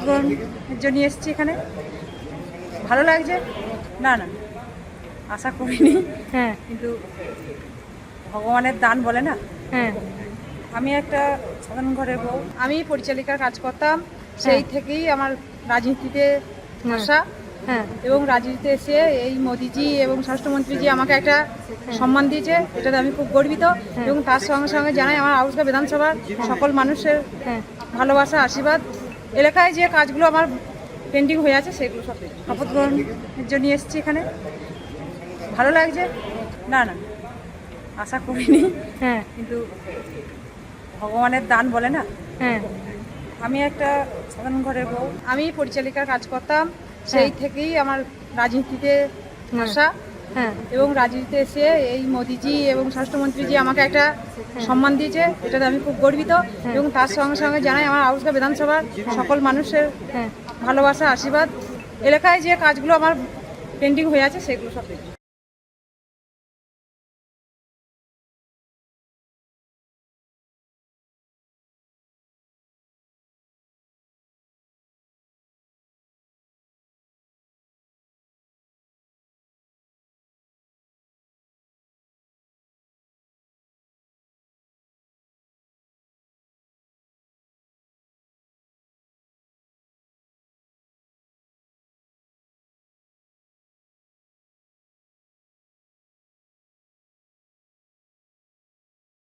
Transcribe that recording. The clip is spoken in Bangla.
গ্রহণের জন্য এসেছি এখানে। ভালো লাগছে। না না, আশা করিনি, হ্যাঁ কিন্তু ভগবানের দান বলে না। হ্যাঁ আমি একটা সাধারণ ঘরের বউ, আমি পরিচালিকার কাজ করতাম, সেই থেকেই আমার রাজনীতিতে আসা। হ্যাঁ এবং রাজনীতিতে এসে এই মোদিজি এবং স্বরাষ্ট্রমন্ত্রীজি আমাকে একটা সম্মান দিয়েছে, এটাতে আমি খুব গর্বিত। এবং তার সঙ্গে সঙ্গে জানাই আমার আউসগা বিধানসভার সকল মানুষের হ্যাঁ ভালোবাসা, আশীর্বাদ। এলাকায় যে কাজগুলো আমার পেন্ডিং হয়ে আছে সেগুলো সব শপথ গ্রহণের জন্য এসেছি এখানে। ভালো লাগছে। না না, আশা করিনি, হ্যাঁ কিন্তু ভগবানের দান বলে না। হ্যাঁ আমি একটা সাধারণ ঘরের বউ, আমি পরিচালিকার কাজ করতাম, সেই থেকেই আমার রাজনীতিতে আসা। হ্যাঁ এবং রাজনীতিতে এসে এই মোদিজি এবং স্বরাষ্ট্রমন্ত্রীজি আমাকে একটা সম্মান দিয়েছে, এটাতে আমি খুব গর্বিত। এবং তার সঙ্গে সঙ্গে জানাই আমার আউসগা বিধানসভার সকল মানুষের হ্যাঁ ভালোবাসা, আশীর্বাদ। এলাকায় যে কাজগুলো আমার পেন্ডিং হয়ে আছে সেগুলো সব